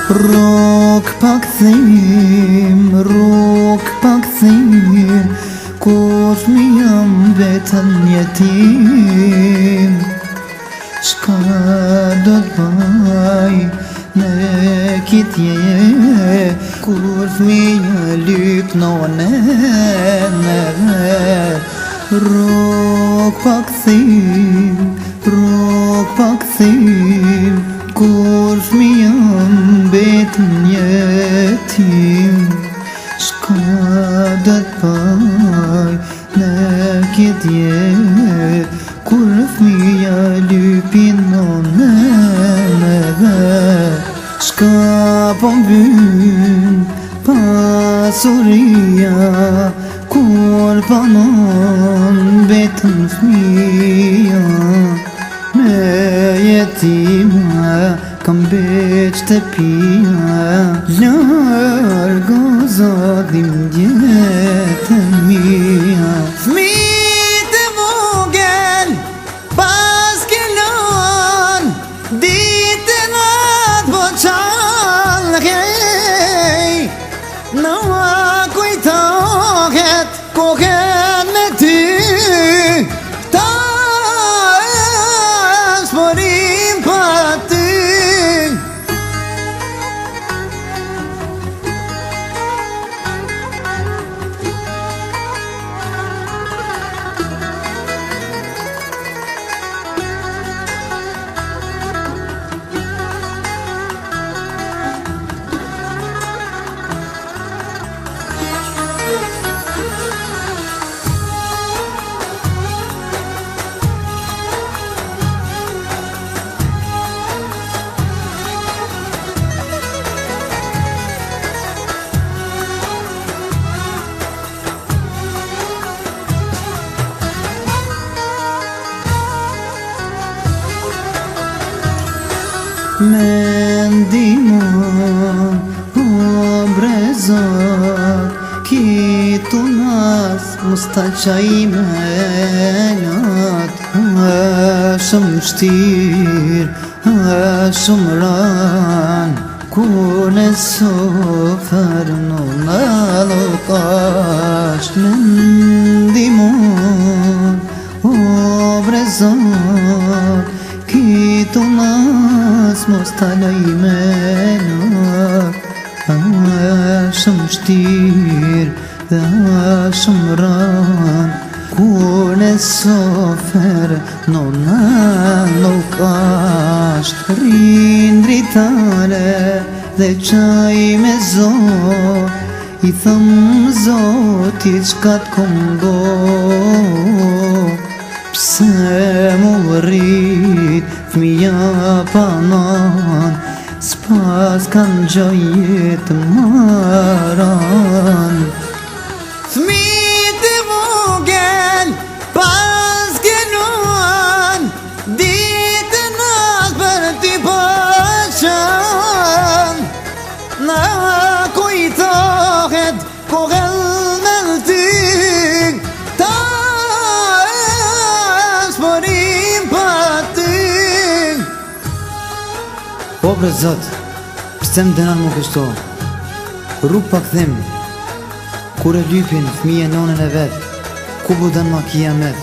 Rrok pa këthim, rrok pa këthim, kur fmi jam vetën jetim. Shka do t'baj në kitje, kur fmija lyp nonene. Rrok pa këthim, rrok pa këthim, kur fmi jam vetën jetim. Shka do t'baj në kitje, kur fmija lypin nonene. Shka po m'vyn pasuria, kur panon vetën fmija. Me jetima kam beq të pia, largo zotim djetën mija. Fmit e vogel pas kelon, ditën atë boqal hej. Në kujtohet kohen me ty, ta sporim pa ty. Me ndimon, o brezat, kitu nas musta qaj menat. Shumë shtir, shumë ran, kur në sofer në lokash. Me ndimon, o brezat, kitu nas mos t'alaj menat. Shumë shtir dhe shumë ran, kur në sofer në nuk asht. Rin dritare dhe qaj me zot, i thëm zotit qka t'komdo. Pse mu rrit fmija panon, s'pas kanë gjojet maran. Fmit e vogel pas kelon, ditën atë për t'i pëqan. Na kujtohet kohel me ty, ta sporim pa ty. Po bre zot, pse më dënan mu kështo? Rrug pa këthim, kur e lypin fmije nonën e vet, ku budan ma kiamet.